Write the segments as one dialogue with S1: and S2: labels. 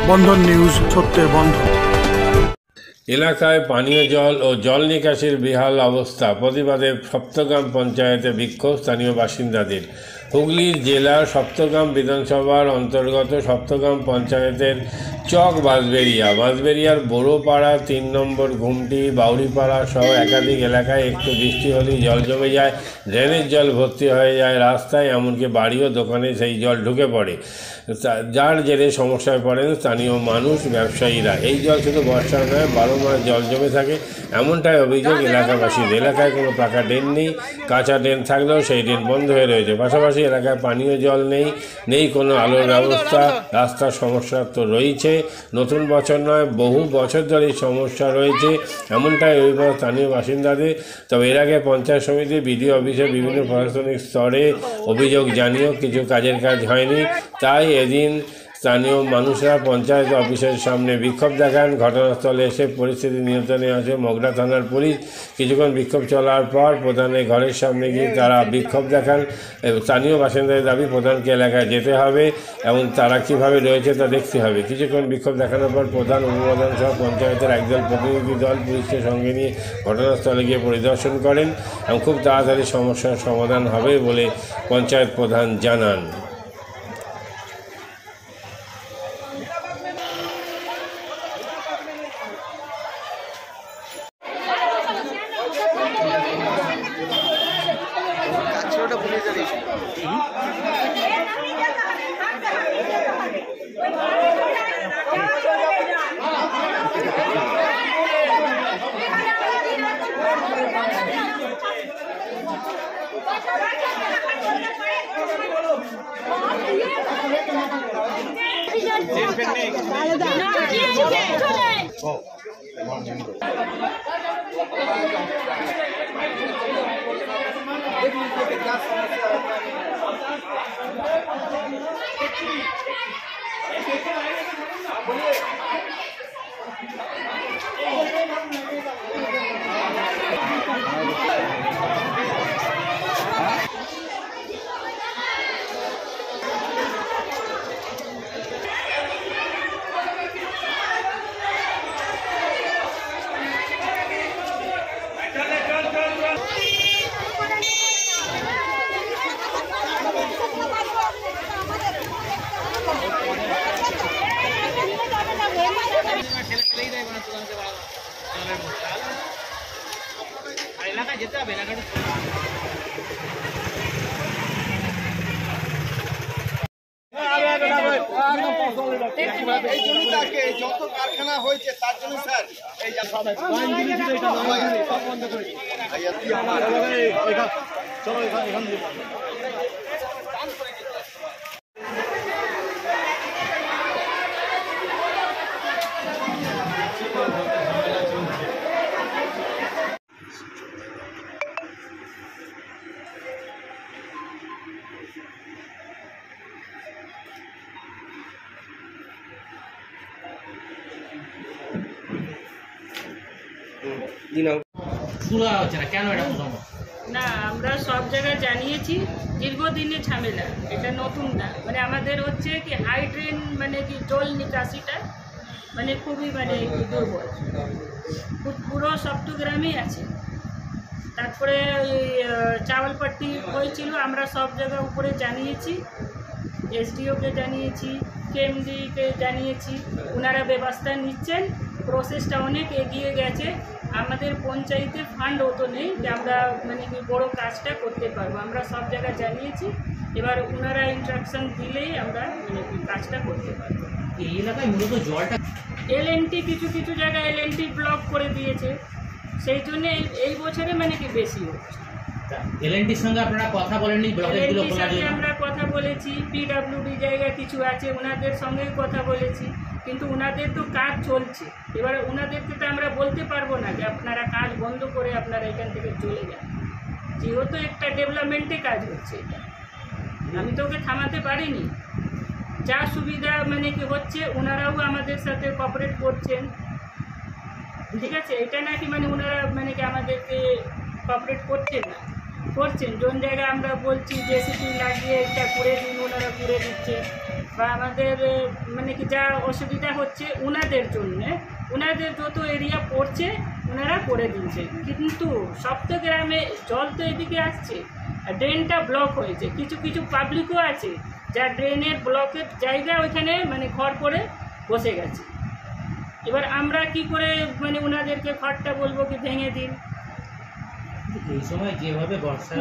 S1: বন্ধন news, সত্যের বন্ধন।
S2: এলাকায় পানীয় জল ও জল নিকাশির বেহাল অবস্থা প্রতিবাদে সপ্তগ্রাম পঞ্চায়েতে বিক্ষোভ স্থানীয় বাসিন্দাদের। হুগলির জেলার সপ্তগ্রাম বিধানসভার অন্তর্গত সপ্তগ্রাম পঞ্চায়েতের চক বাঁশবেড়িয়ার বড়োপাড়া 3 নম্বর ঘুমটি বাউরিপাড়া সহ একাধিক এলাকায় একটু বৃষ্টি হলেই জল জমে যায়, ড্রেনের জল ভর্তি হয়ে যায় রাস্তায়, এমনকি বাড়ি ও দোকানে সেই জল ঢুকে পড়ে, যার জেরে সমস্যায় পড়েন স্থানীয় মানুষ, ব্যবসায়ীরা। এই জল শুধু বর্ষা নয়, 12 মাস জল জমে থাকে, এমনটাই অভিযোগ এলাকাবাসীর। এলাকায় কোনো পাকা ড্রেন নেই, কাঁচা ড্রেন থাকলেও সেই ড্রেন বন্ধ হয়ে রয়েছে। পাশাপাশি এলাকায় পানীয় জল নেই কোনো আলোর ব্যবস্থা, রাস্তার সমস্যা তো রয়েছে, নতুন বছর নয় বহু বছর ধরে এই সমস্যা রয়েছে, এমনটাই অভিযোগ স্থানীয় বাসিন্দাদের। তবে এর আগে পঞ্চায়েত সমিতি, বিডিও অফিসে বিভিন্ন প্রশাসনিক স্তরে অভিযোগ জানিয়েও কিছু কাজ হয়নি। তাই এদিন স্থানীয় মানুষরা পঞ্চায়েত অফিসের সামনে বিক্ষোভ দেখান। ঘটনাস্থলে এসে পরিস্থিতি নিয়ন্ত্রণে আসে মগরা থানার পুলিশ। কিছুক্ষণ বিক্ষোভ চলার পর প্রধানের ঘরের সামনে গিয়ে তারা বিক্ষোভ দেখান। স্থানীয় বাসিন্দাদের দাবি প্রধানকে এলাকায় যেতে হবে এবং তারা কীভাবে রয়েছে তা দেখতে হবে। কিছুক্ষণ বিক্ষোভ দেখানোর পর প্রধান, উপপ্রধান সহ পঞ্চায়েতের একদল প্রতিনিধি দল পুলিশকে সঙ্গে নিয়ে ঘটনাস্থলে গিয়ে পরিদর্শন করেন এবং খুব তাড়াতাড়ি সমস্যার সমাধান হবে বলে পঞ্চায়েত প্রধান জানান।
S3: যত কারখানা হয়েছে তার জন্য স্যার এই চলো এখান
S4: না, আমরা সব জায়গায় জানিয়েছি, দীর্ঘদিনের ঝামেলা, এটা নতুন না। মানে আমাদের হচ্ছে কি হাই ড্রেন, মানে কি জল নিকাশিটা মানে খুবই মানে কি দুর্বল, পুরো সপ্তগ্রামেই আছে। তারপরে ওই চাওয়ালপট্টি হয়েছিল, আমরা সব জায়গা উপরে জানিয়েছি, এসডিওকে জানিয়েছি, কেএমডিকে জানিয়েছি, ওনারা ব্যবস্থা নিচ্ছেন, প্রসেসটা অনেক এগিয়ে গেছে। আমাদের পঞ্চায়েতে ফান্ড অত নেই যে আমরা মানে কি বড়ো কাজটা করতে পারবো। আমরা সব জায়গায় জানিয়েছি, এবার ওনারা ইনস্ট্রাকশন দিলেই আমরা মানে কি কাজটা করতে পারবো।
S5: এই এলাকায় মূলত জলটা
S4: এলএনটি কিছু জায়গায় এলএনটি ব্লক করে দিয়েছে, সেই জন্য এই বছরে মানে কি বেশি হচ্ছে।
S5: এলএনটির সঙ্গে আপনারা কথা বলেননি? ব্লকেজগুলো খোলার জন্য
S4: আমরা কথা বলেছি, পিডব্লিউডি জায়গা কিছু আছে ওনাদের সঙ্গে কথা বলেছি, কিন্তু ওনাদের তো কাজ চলছে। এবার ওনাদেরকে তো আমরা বলতে পারবো না যে আপনারা কাজ বন্ধ করে আপনারা এখান থেকে চলে যান, যেহেতু একটা ডেভেলপমেন্টে কাজ হচ্ছে, এটা আমি তো ওকে থামাতে পারিনি। যা সুবিধা মানে কি হচ্ছে ওনারাও আমাদের সাথে কোঅপারেট করছেন, ঠিক আছে। এটা নাকি মানে ওনারা মানে কি আমাদেরকে কোঅপারেট করছেন না, করছেন। কোন জায়গায় আমরা বলছি জেসিপি লাগিয়ে এটা করে দিন, ওনারা করে দিচ্ছে। বা আমাদের মানে কি যা অসুবিধা হচ্ছে ওনাদের জন্যে, ওনাদের যত এরিয়া পড়ছে ওনারা করে দিচ্ছে, কিন্তু সপ্তগ্রামে জল তো এদিকে আসছে, ড্রেনটা ব্লক হয়েছে, কিছু কিছু পাবলিকও আছে যা ড্রেনের ব্লকের জায়গা ওইখানে মানে ঘর করে বসে গেছে। এবার আমরা কি করে মানে ওনাদেরকে ঘরটা বলবো কি ভেঙে দিন।
S5: এই সময় যেভাবে বর্ষার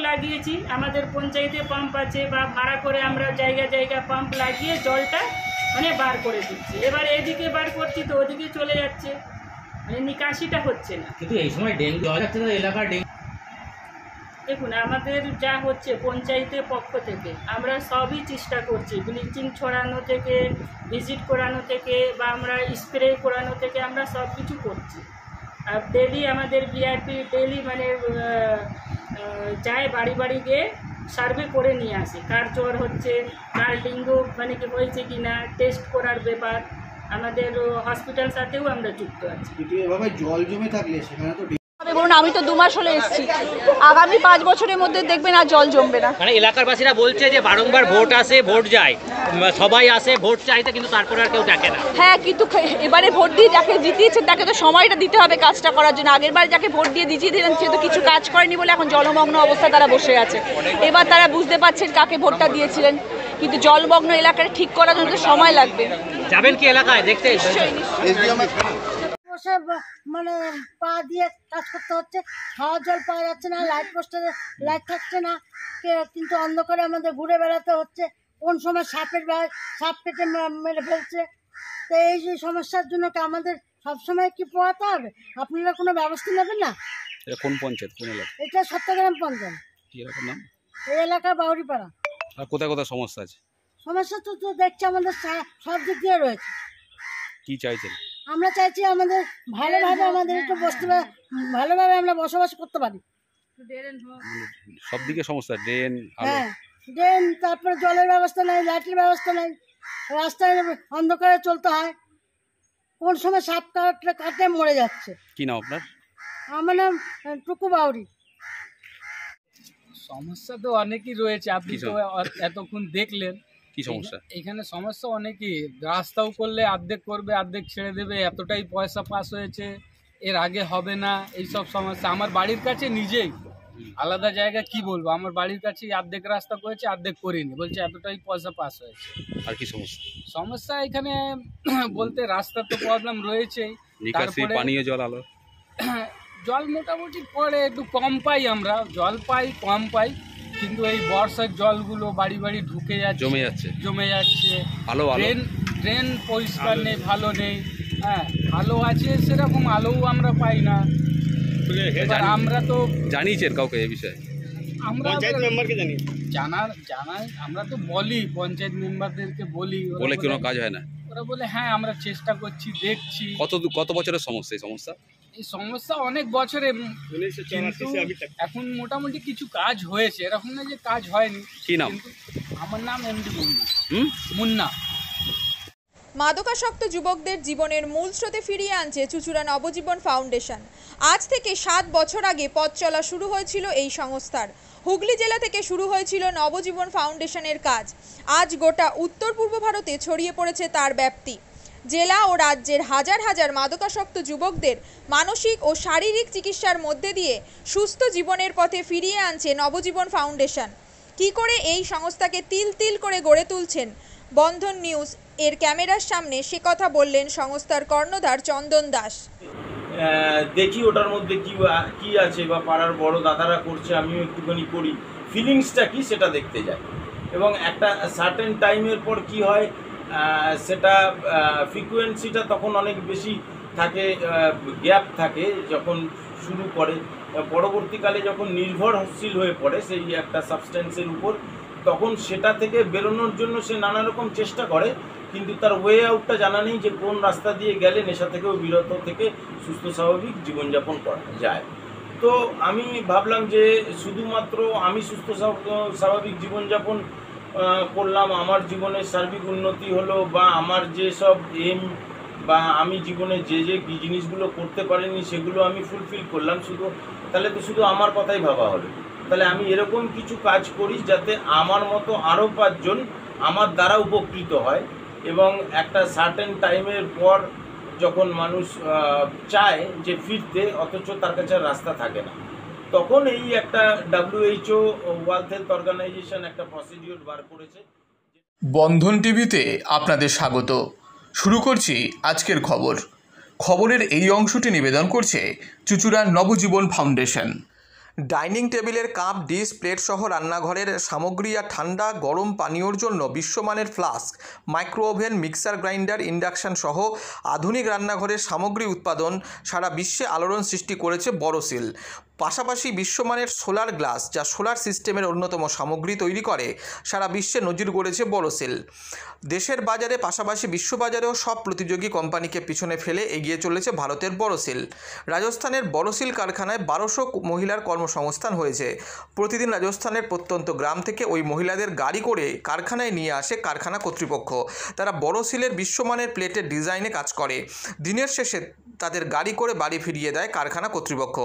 S4: লাগিয়েছি, আমাদের পঞ্চায়েতে পাম্প আছে বা ভাড়া করে আমরা জায়গা জায়গা পাম্প লাগিয়ে জলটা মানে বার করে দিচ্ছি। এবার এদিকে বার করছি তো ওদিকে চলে যাচ্ছে, মানে নিকাশিটা হচ্ছে না।
S5: কিন্তু এই সময় ডেঙ্গু জল যাচ্ছে তো এলাকার ডেঙ্গু।
S4: দেখুন আমাদের যা হচ্ছে পঞ্চায়েতের পক্ষ থেকে আমরা সবই চেষ্টা করছি, ব্লিচিং ছড়ানো থেকে ভিজিট করানো থেকে বা আমরা স্প্রে করানো থেকে আমরা সব কিছু করছি। আর ডেলি আমাদের ভিআইপি ডেলি মানে যায় বাড়ি বাড়ি গিয়ে সার্ভে করে নিয়ে আসে, কার জ্বর হচ্ছে, কার ডেঙ্গু মানে কি হয়েছে কি না, টেস্ট করার ব্যাপার। আমাদের হসপিটাল সাথেও আমরা যুক্ত আছি।
S3: কিন্তু এভাবে জল জমে থাকলে সেখানে তো
S6: বলুন, আমি তো 2 মাস হলে এসেছি, আগামী 5 বছরের মধ্যে দেখবেন আর জল জমবে না।
S7: মানে এলাকার বাসীরা বলছে যে বারংবার ভোট আসে, ভোট যায়, সবাই আসে ভোট চাইতে, কিন্তু তারপরে আর কেউ ডাকে না।
S6: হ্যাঁ, কিন্তু এবারে ভোট দিয়ে যাকে জিতিয়েছেন তাকে তো সময়টা দিতে হবে কাজটা করার জন্য। আগেরবার যাকে ভোট দিয়ে জিতিয়ে দিলেন সে তো কিছু কাজ করেনি বলে এখন জলমগ্ন অবস্থায় তারা বসে আছে। এবার তারা বুঝতে পারছেন কাকে ভোটটা দিয়েছিলেন, কিন্তু জলমগ্ন এলাকাটা ঠিক করার জন্য তো সময় লাগবে।
S7: যাবেন কি এলাকায় দেখতে?
S8: বসে মানে পা দিয়ে কাজ করতে হচ্ছে, খাওয়ার জল পাওয়া যাচ্ছে না, লাইট পোস্টে লাইট থাকছে না, কিন্তু অন্ধকারে আমাদের ঘুরে বেড়াতে হচ্ছে। কোন সময় সাপ পেটে মেরে ফেলছে। তো এই যে সমস্যার জন্য কি আমাদের সবসময় কি পোহাতে হবে? আপনারা কোনো ব্যবস্থা নেবেন না?
S9: কোন পঞ্চায়েত, কোন এলাকা?
S8: এটা সত্যগ্রাম পঞ্চায়েত।
S9: কি এলাকার নাম?
S8: এই এলাকার বাউরিপাড়া।
S9: আর কোথায় কোথায় সমস্যা আছে?
S8: সমস্যা তো দেখছি আমাদের সব দিক দিয়ে রয়েছে।
S9: কি চাইছেন?
S8: আমরা চাইছি আমাদের ভালোভাবে আমাদের একটু ভালোভাবে আমরা বসবাস করতে পারি।
S9: সব দিকে সমস্যা, ড্রেন,
S8: হ্যাঁ ড্রেন, তারপরে জলের ব্যবস্থা নাই, লাইটের ব্যবস্থা নাই, রাস্তায় অন্ধকারে চলতে হয়, কোন সময় সাপ কাটে মরে যাচ্ছে।
S9: কি নাম আপনার?
S8: আমার নাম টুকু বাউরি।
S10: সমস্যা তো অনেকই রয়েছে, আপনি তো এতক্ষণ দেখলেন।
S9: কি সমস্যা?
S10: এখানে সমস্যা অনেকই, রাস্তাও করলে অর্ধেক করবে, অর্ধেক ছেড়ে দেবে, এতটাই পয়সা পাস হয়েছে, এর আগে হবে না, এইসব সমস্যা। আমার বাড়ির কাছে নিজেই আলাদা জায়গা কি বলবো, আমার বাড়ির কাছে অর্ধেক রাস্তা করেছে, অর্ধেক করিনি, বলছে এতটাই পয়সা পাস হয়েছে।
S9: আর কি সমস্যা?
S10: সমস্যা এখানে বলতে রাস্তার তো প্রবলেম রয়েছেই,
S9: নিকাশি, পানীয় জল, আলো
S10: জল মোটামুটি পরে একটু কম পাই, আমরা জল পাই কম পাই, কিন্তু এই বর্ষার জলগুলো বাড়ি বাড়ি ঢুকে যাচ্ছে, জমে যাচ্ছে। ড্রেন পরিষ্কার নেই, ভালো নেই। হ্যাঁ, আলো আছে সেরকম আলোও আমরা পাই না। আমরা তো
S9: জানিয়েছেন কাউকে এই বিষয়ে?
S10: আমরা পঞ্চায়েত মেম্বারকে জানাই, আমরা তো বলি পঞ্চায়েত মেম্বারদেরকে বলি,
S9: বলে কোনো কাজ হয় না।
S10: ওরা বলে হ্যাঁ আমরা চেষ্টা করছি, দেখছি।
S9: কত বছরের সমস্যা এই সমস্যা?
S10: এই সমস্যা অনেক বছরে, কিন্তু এখন মোটামুটি কিছু কাজ হয়েছে, এরকম না যে কাজ হয়নি।
S9: কি নাম?
S10: আমার নাম এমডি মুন্না।
S11: মাদকাসক্ত যুবকদের জীবনের মূল স্রোতে ফিরিয়ে আনছে চুঁচুড়া নবজীবন ফাউন্ডেশন। আজ থেকে 7 বছর আগে পথ চলা শুরু হয়েছিল এই সংস্থার। হুগলি জেলা থেকে শুরু হয়েছিল নবজীবন ফাউন্ডেশনের কাজ। আজ গোটা উত্তর পূর্ব ভারতে ছড়িয়ে পড়েছে তার ব্যাপ্তি। জেলা ও রাজ্যের হাজার হাজার মাদকাসক্ত যুবকদের মানসিক ও শারীরিক চিকিৎসার মধ্যে দিয়ে সুস্থ জীবনের পথে ফিরিয়ে আনছে নবজীবন ফাউন্ডেশন। কী করে এই সংস্থাকে তিল তিল করে গড়ে তুলছেন বন্ধন নিউজ এর ক্যামেরার সামনে, সে কথা বললেন সংস্থার কর্ণধার চন্দন দাস।
S12: দেখি ওটার মধ্যে কি আছে, বা পাড়ার বড় দাদারা করছে, আমিও একটুখানি করি, ফিলিংসটা কি সেটা দেখতে যাই। এবং একটা সার্টেন টাইমের পর কি হয়, সেটা ফ্রিকোয়েন্সিটা তখন অনেক বেশি থাকে, গ্যাপ থাকে যখন শুরু করে, পরবর্তীকালে যখন নির্ভরশীল হয়ে পড়ে সেই একটা সাবস্টেন্সের উপর, তখন সেটা থেকে বেরোনোর জন্য সে নানা রকম চেষ্টা করে, কিন্তু তার ওয়ে আউটটা জানা নেই যে কোন রাস্তা দিয়ে গেলে নেশা থেকেও বিরত থেকে সুস্থ স্বাভাবিক জীবনযাপন করা যায়। তো আমি ভাবলাম যে শুধুমাত্র আমি সুস্থ স্বাভাবিক জীবনযাপন করলাম, আমার জীবনের সার্বিক উন্নতি হলো, বা আমার যেসব এম বা আমি জীবনে যে জিনিসগুলো করতে পারিনি সেগুলো আমি ফুলফিল করলাম, তাহলে তো শুধু আমার কথাই ভাবা হলো। তাহলে আমি এরকম কিছু কাজ করি যাতে আমার মতো আরও 5 জন আমার দ্বারা উপকৃত হয় এবং একটা সার্টেন টাইমের পর যখন মানুষ চায় যে ফিরতে, অথচ তার কাছে রাস্তা থাকে না, তখন এই একটা WHO ওয়ার্ল্ড হেলথ অর্গানাইজেশন একটা প্রসিডিউর বার করেছে।
S13: বন্ধন টিভিতে আপনাদের স্বাগত। শুরু করছি আজকের খবরের এই অংশটি নিবেদন করছে চুঁচুড়া নবজীবন ফাউন্ডেশন। ডাইনিং টেবিলের কাপ, ডিশ, প্লেট সহ রান্নাঘরের সামগ্রী আর ঠান্ডা গরম পানীয়র জন্য বিশ্বমানের flask, micro oven, mixer grinder, induction সহ আধুনিক রান্নাঘরের সামগ্রী উৎপাদন সারা বিশ্বে আলোড়ন সৃষ্টি করেছে বড়সিল। পাশাপাশি বিশ্বমানের সোলার গ্লাস, যা সোলার সিস্টেমের অন্যতম সামগ্রী তৈরি করে, সারা বিশ্বে নজির গড়েছে বড়সিল। দেশের বাজারে পাশাপাশি বিশ্ববাজারেও সব প্রতিযোগী কোম্পানিকে পিছনে ফেলে এগিয়ে চলেছে ভারতের বড়সিল। রাজস্থানের বড়সিল কারখানায় 1200 মহিলার কর্মসংস্থান হয়েছে। প্রতিদিন রাজস্থানের প্রত্যন্ত গ্রাম থেকে ওই মহিলাদের গাড়ি করে কারখানায় নিয়ে আসে কারখানা কর্তৃপক্ষ। তারা বড়সিলের বিশ্বমানের প্লেটের ডিজাইনে কাজ করে। দিনের শেষে তাদের গাড়ি করে বাড়ি ফিরিয়ে দেয় কারখানা কর্তৃপক্ষ।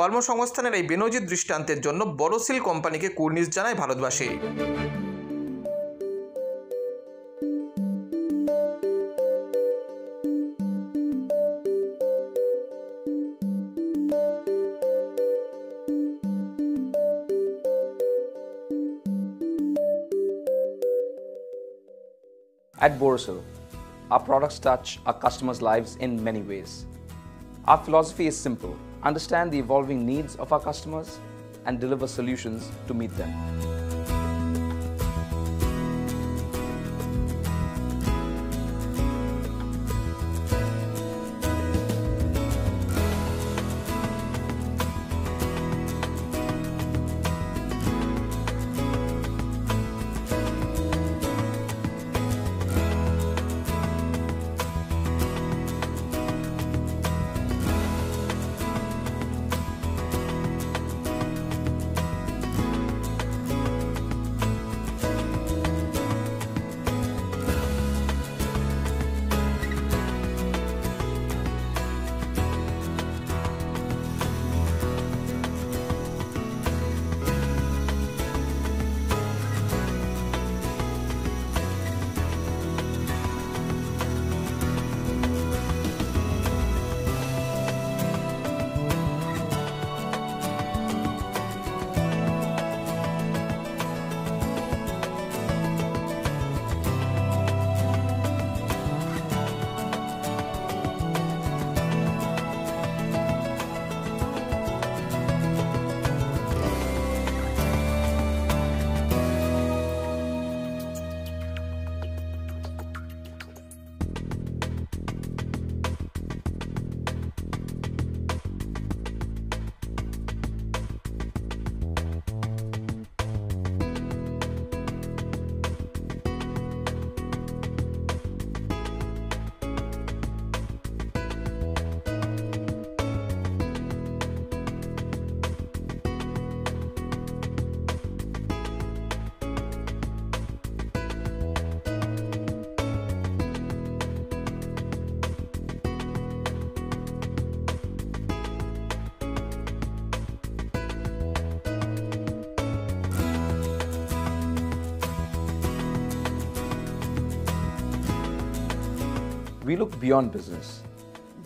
S13: কর্মসংস্থানের এই বেনজির দৃষ্টান্তের জন্য বড়সিল কোম্পানিকে কুর্নিশ জানায় ভারতবাসী।
S14: At Borosil, our products touch our customers' lives in many ways. Our philosophy is simple: understand the evolving needs of our customers and deliver solutions to meet them. We look beyond business.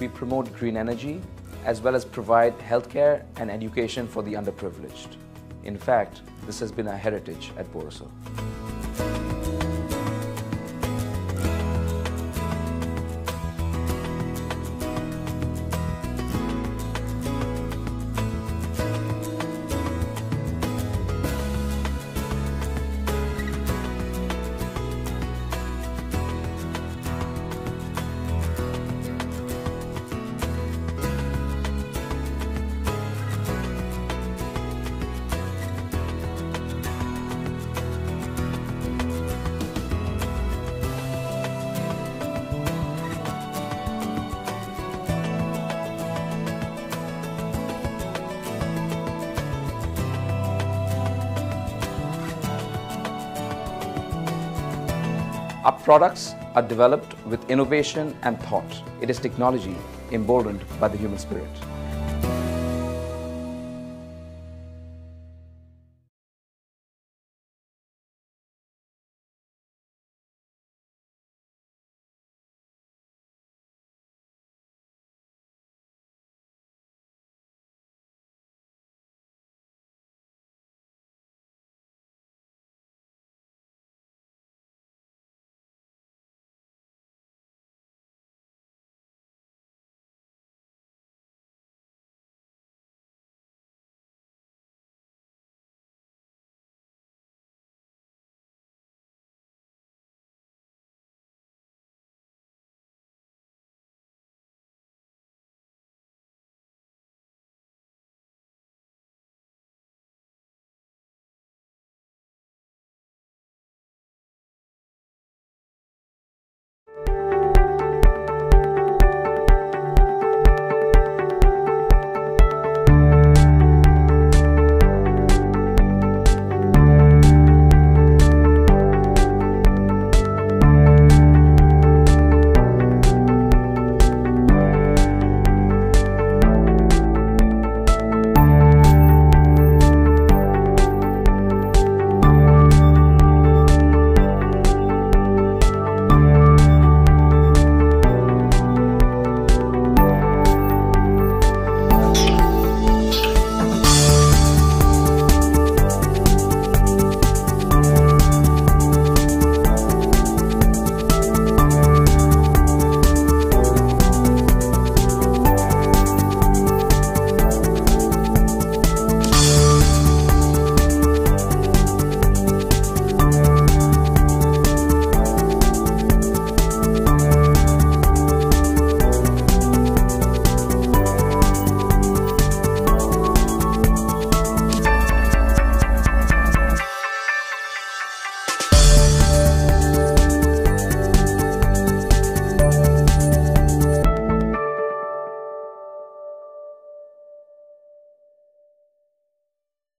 S14: We promote green energy as well as provide healthcare and education for the underprivileged. In fact, this has been our heritage at Borosil. Our products are developed with innovation and thought. It is technology emboldened by the human spirit.